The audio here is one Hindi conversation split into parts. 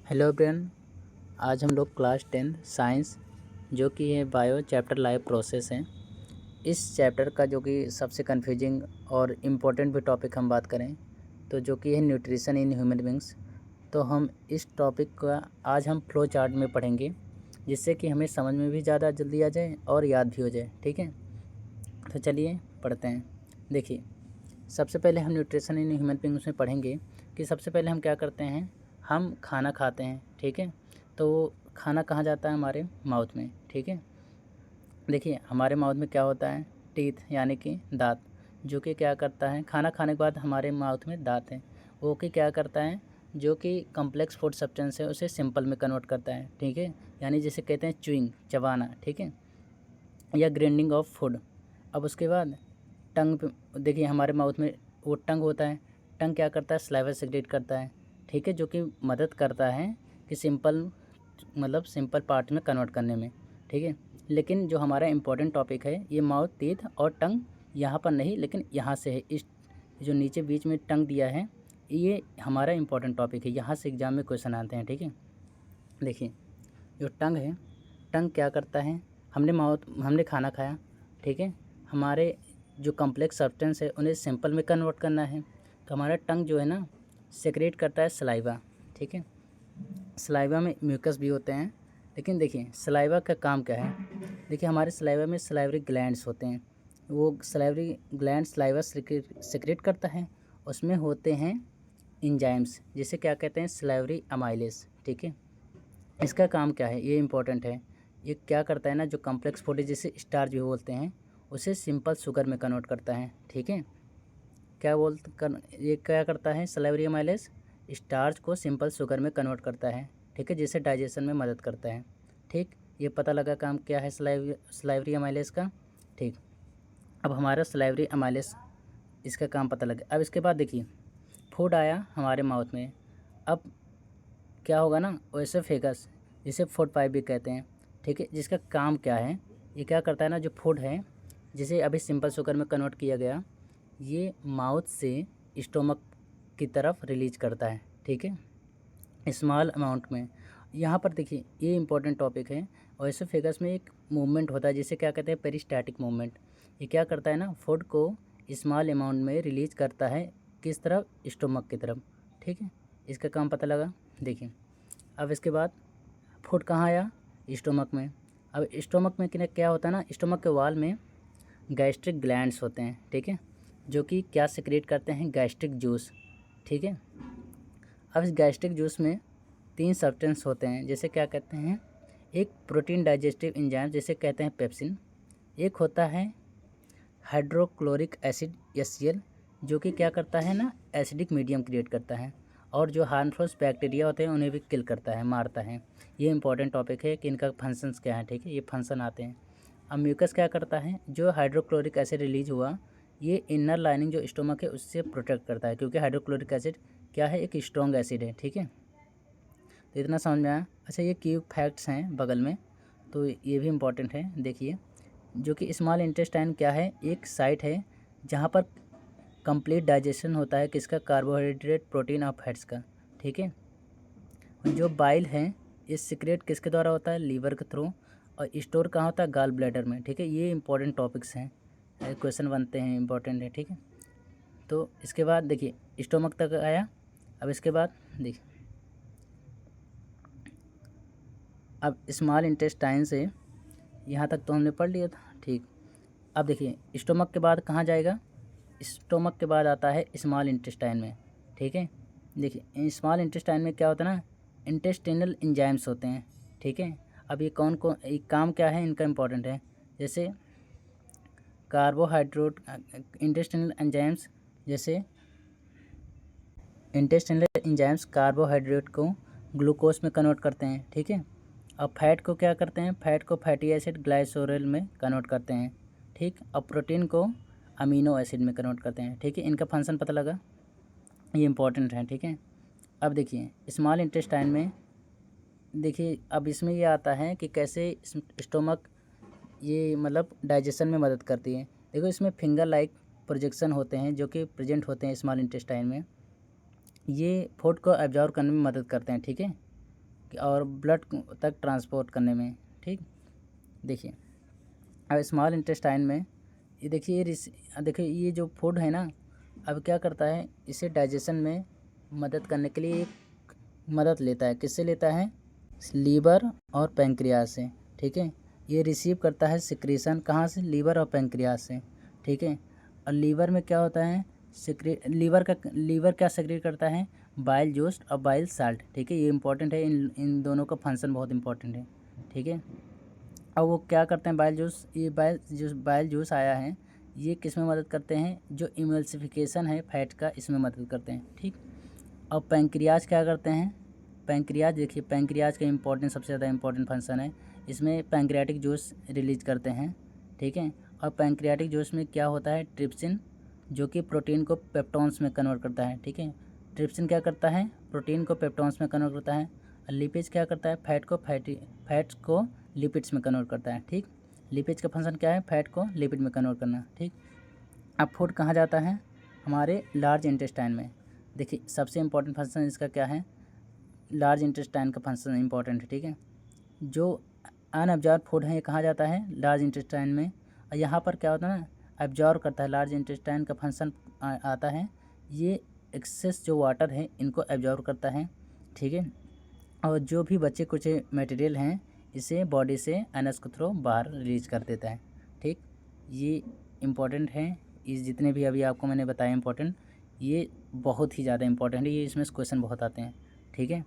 Hello everyone. आज हम लोग क्लास 10 साइंस जो कि है बायो चैप्टर लाइव प्रोसेस है। इस चैप्टर का जो कि सबसे कंफ्यूजिंग और इम्पोर्टेंट भी टॉपिक हम बात करें तो जो कि है न्यूट्रिशन इन ह्यूमन बींग्स। तो हम इस टॉपिक का आज हम फ्लो चार्ट में पढ़ेंगे, जिससे कि हमें समझ में भी ज़्यादा जल्दी आ जाए और याद भी हो जाए। ठीक है, तो चलिए पढ़ते हैं। देखिए, सबसे पहले हम न्यूट्रिशन इन ह्यूमन बींग्स में पढ़ेंगे कि सबसे पहले हम क्या करते हैं। हम खाना खाते हैं, ठीक है। तो खाना कहाँ जाता है? हमारे माउथ में, ठीक है। देखिए, हमारे माउथ में क्या होता है? टीथ यानी कि दांत, जो कि क्या करता है, खाना खाने के बाद हमारे माउथ में दांत है, वो कि क्या करता है, जो कि कम्प्लेक्स फूड सब्सटेंस है उसे सिंपल में कन्वर्ट करता है, ठीक है। यानी जिसे कहते हैं च्यूइंग, चबाना, ठीक है, या ग्राइंडिंग ऑफ फूड। अब उसके बाद टंग पे देखिए, हमारे माउथ में वो टंग होता है। टंग क्या करता है? सलाइवा सेक्रेट करता है, ठीक है, जो कि मदद करता है कि सिंपल पार्ट में कन्वर्ट करने में, ठीक है। लेकिन जो हमारा इम्पोर्टेंट टॉपिक है, ये माउथ, टीथ और टंग यहाँ पर नहीं, लेकिन यहाँ से है। इस जो नीचे बीच में टंग दिया है, ये हमारा इम्पोर्टेंट टॉपिक है, यहाँ से एग्जाम में क्वेश्चन आते हैं, ठीक है। देखिए, जो टंग है, टंग क्या करता है? हमने खाना खाया, ठीक है। हमारे जो कॉम्प्लेक्स सब्सटेंस है उन्हें सिंपल में कन्वर्ट करना है, तो हमारा टंग जो है ना, सेक्रेट करता है सलाइवा, ठीक है। सलाइवा में म्यूकस भी होते हैं, लेकिन देखिए सलाइवा का काम क्या है। देखिए, हमारे सलाइवा में सलाइवरी ग्लैंड्स होते हैं। वो सलाइवरी ग्लैंड सलाइवा सेक्रेट करता है। उसमें होते हैं इंजाइम्स, जिसे क्या कहते हैं? सलाइवरी अमाइलेस, ठीक है। इसका काम क्या है, ये इंपॉर्टेंट है। ये क्या करता है ना, जो कॉम्प्लेक्स फूड है जिसे स्टार्च भी बोलते हैं, उसे सिंपल शुगर में कन्वर्ट करता है, ठीक है। ये क्या करता है? सलाइवरी अमाइलेस स्टार्च को सिंपल शुगर में कन्वर्ट करता है, ठीक है, जिसे डाइजेशन में मदद करता है, ठीक। ये पता लगा काम क्या है सलाइवरी अमाइलेस का, ठीक। अब हमारा सलाइवरी अमाइलेस, इसका काम पता लगा। अब इसके बाद देखिए, फूड आया हमारे माउथ में। अब क्या होगा ना, ओएसोफेगस, जिसे फूड पाइप भी कहते हैं, ठीक है, जिसका काम क्या है, ये क्या करता है ना, जो फूड है जिसे अभी सिंपल शुगर में कन्वर्ट किया गया, ये माउथ से स्टोमक की तरफ रिलीज करता है, ठीक है, स्मॉल अमाउंट में। यहाँ पर देखिए, ये इंपॉर्टेंट टॉपिक है। ओएसोफेगस में एक मूवमेंट होता है जिसे क्या कहते हैं? पेरिस्टैटिक मूवमेंट। ये क्या करता है ना, फूड को स्मॉल अमाउंट में रिलीज करता है, किस तरफ? स्टोमक की तरफ, ठीक है। इसका काम पता लगा। देखिए, अब इसके बाद फूड कहाँ आया? स्टोमक में। अब स्टोमक में क्या होता है ना, स्टोमक के वाल में गैस्ट्रिक ग्लैंड्स होते हैं, ठीक है, जो कि क्या सेक्रेट करते हैं? गैस्ट्रिक जूस, ठीक है। अब इस गैस्ट्रिक जूस में 3 सब्सटेंस होते हैं, जैसे क्या कहते हैं? एक प्रोटीन डाइजेस्टिव एंजाइम जिसे कहते हैं पेप्सिन, एक होता है हाइड्रोक्लोरिक एसिड HCl, जो कि क्या करता है ना, एसिडिक मीडियम क्रिएट करता है, और जो हार्मफुल बैक्टीरिया होते हैं उन्हें भी किल करता है, मारता है। ये इंपॉर्टेंट टॉपिक है कि इनका फंक्शंस क्या है, ठीक है, ये फंक्शन आते हैं। अब म्यूकस क्या करता है? जो हाइड्रोक्लोरिक एसिड रिलीज हुआ, ये इनर लाइनिंग जो स्टोमक है उससे प्रोटेक्ट करता है, क्योंकि हाइड्रोक्लोरिक एसिड क्या है? एक स्ट्रॉन्ग एसिड है, ठीक है। तो इतना समझ में आया। अच्छा, ये क्यू फैक्ट्स हैं बगल में, तो ये भी इम्पॉर्टेंट है। देखिए, जो कि स्मॉल इंटेस्टाइन क्या है? एक साइट है जहाँ पर कंप्लीट डाइजेशन होता है, किसका? कार्बोहाइड्रेट, प्रोटीन और फैट्स का, ठीक है। जो बाइल है, ये सिक्रेट किसके द्वारा होता है? लीवर के थ्रू। और स्टोर कहाँ होता है? गाल ब्लैडर में, ठीक है। ये इंपॉर्टेंट टॉपिक्स हैं, क्वेश्चन बनते हैं, इंपॉर्टेंट है, ठीक है। तो इसके बाद देखिए, स्टोमक तक आया। अब इसके बाद देखिए, अब स्मॉल इंटेस्टाइन से यहाँ तक तो हमने पढ़ लिया था, ठीक। अब देखिए, स्टोमक के बाद कहाँ जाएगा? स्टोमक के बाद आता है स्मॉल इंटेस्टाइन में, ठीक है। देखिए, स्मॉल इंटेस्टाइन में क्या होता है ना, इंटेस्टिनल एंजाइम्स होते हैं, ठीक है। अब ये ये काम क्या है इनका? इंपॉर्टेंट है। जैसे कार्बोहाइड्रेट, इंटेस्टिनल एंजाइम्स, जैसे इंटेस्टिनल एंजाइम्स कार्बोहाइड्रेट को ग्लूकोज में कन्वर्ट करते हैं, ठीक है। अब फैट को क्या करते हैं? फैट को फैटी एसिड ग्लाइसोरल में कन्वर्ट करते हैं, ठीक। अब प्रोटीन को अमीनो एसिड में कन्वर्ट करते हैं, ठीक है। इनका फंक्शन पता लगा, ये इंपॉर्टेंट है, ठीक है। अब देखिए, स्मॉल इंटेस्टाइन में देखिए, अब इसमें ये आता है कि कैसे स्टोमक ये डाइजेशन में मदद करती है। देखो, इसमें फिंगर लाइक प्रोजेक्शन होते हैं जो कि प्रेजेंट होते हैं स्मॉल इंटेस्टाइन में। ये फूड को एब्जॉर्ब करने में मदद करते हैं, ठीक है। और ब्लड तक ट्रांसपोर्ट करने में। ठीक, देखिए अब स्मॉल इंटेस्टाइन में ये देखिए देखिए ये जो फूड है ना, अब क्या करता है, इसे डाइजेशन में मदद करने के लिए मदद लेता है। किससे लेता है? लीवर और पैंक्रियाज से। ठीक है, ये रिसीव करता है सिक्रीशन कहाँ से? लीवर और पैंक्रियाज से। ठीक है, और लीवर में क्या होता है, लीवर क्या सेक्रेट करता है? बाइल जूस और बाइल साल्ट। ठीक है, ये इंपॉर्टेंट है, इन दोनों का फंक्शन बहुत इंपॉर्टेंट है। ठीक है, अब वो क्या करते हैं, बाइल जूस आया है, ये किस में मदद करते हैं? जो इमल्सिफिकेशन है फैट का, इसमें मदद करते हैं। ठीक, और पैंक्रियाज क्या करते हैं? पैंक्रियाज देखिए, पैंक्रियाज का सबसे ज़्यादा इंपॉर्टेंट फंक्शन है, इसमें पैंक्रियाटिक जूस रिलीज करते हैं। ठीक है, और पैंक्रियाटिक जूस में क्या होता है? ट्रिप्सिन, जो कि प्रोटीन को पेप्टोन्स में कन्वर्ट करता है। ठीक है, ट्रिप्सिन क्या करता है? प्रोटीन को पेप्टोन्स में कन्वर्ट करता है। और लिपिड्स क्या करता है? फैट्स को लिपिड्स में कन्वर्ट करता है। ठीक, लिपिड्स का फंक्शन क्या है? फैट को लिपिड में कन्वर्ट करना। ठीक, अब फूड कहाँ जाता है? हमारे लार्ज इंटेस्टाइन में। देखिए सबसे इम्पोर्टेंट फंक्शन इसका क्या है? लार्ज इंटेस्टाइन का फंक्शन इंपॉर्टेंट है। ठीक है, जो अनअब्जॉर्ब फूड है ये कहाँ जाता है? लार्ज इंटेस्टाइन में। और यहाँ पर क्या होता है ना, एब्जॉर्ब करता है। लार्ज इंटेस्टाइन का फंक्शन आता है, ये एक्सेस जो वाटर है इनको एब्जॉर्ब करता है। ठीक है, और जो भी बचे कुछ मटेरियल हैं इसे बॉडी से एनस के थ्रू बाहर रिलीज कर देता है। ठीक, ये इम्पॉर्टेंट है, इस जितने भी अभी आपको मैंने बताया इम्पोर्टेंट, ये बहुत ही ज़्यादा इंपॉर्टेंट है, ये इसमें क्वेश्चन बहुत आते हैं। ठीक है,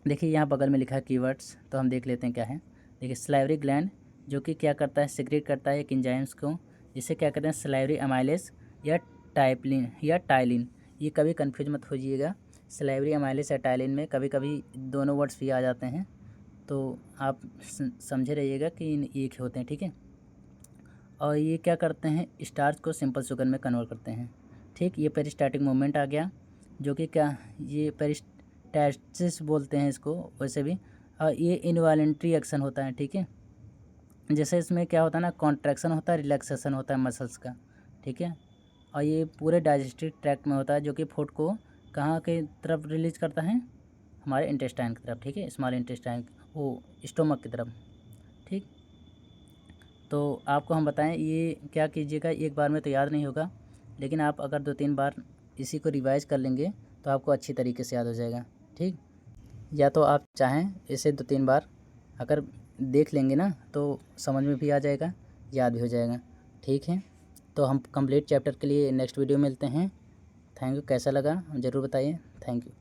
देखिए यहाँ बगल में लिखा है कीवर्ड्स, तो हम देख लेते हैं क्या है। देखिए सलाइवरी ग्लैंड जो कि क्या करता है? सिक्रेट करता है एक एंजाइम्स को, जिसे क्या कहते हैं? सलाइवरी अमाइलेज या टाइलिन। ये कभी कन्फ्यूज मत होइएगा, सलाइवरी अमाइलेज या टाइलिन में कभी कभी दोनों वर्ड्स भी आ जाते हैं, तो आप समझे रहिएगा कि एक होते हैं। ठीक है, और ये क्या करते हैं? स्टार्च को सिंपल शुगर में कन्वर्ट करते हैं। ठीक, ये पेरिस्टाटिक मूवमेंट आ गया, जो कि क्या, ये पेरिस्टाल्सिस बोलते हैं इसको वैसे भी, और ये इनवॉलेंट्री एक्शन होता है। ठीक है, जैसे इसमें क्या होता है ना, कॉन्ट्रैक्शन होता है, रिलैक्सेशन होता है मसल्स का। ठीक है, और ये पूरे डाइजेस्टिव ट्रैक्ट में होता है, जो कि फूड को कहाँ के तरफ रिलीज करता है? हमारे इंटेस्टाइन की तरफ। ठीक है, स्मॉल इंटेस्टाइन, वो स्टोमक की तरफ। ठीक, तो आपको हम बताएं, ये क्या कीजिएगा, एक बार में तो याद नहीं होगा, लेकिन आप अगर 2-3 बार इसी को रिवाइज कर लेंगे तो आपको अच्छी तरीके से याद हो जाएगा। ठीक, या तो आप चाहें इसे 2-3 बार अगर देख लेंगे ना तो समझ में भी आ जाएगा, याद भी हो जाएगा। ठीक है, तो हम कंप्लीट चैप्टर के लिए नेक्स्ट वीडियो मिलते हैं। थैंक यू, कैसा लगा ज़रूर बताइए। Thank you.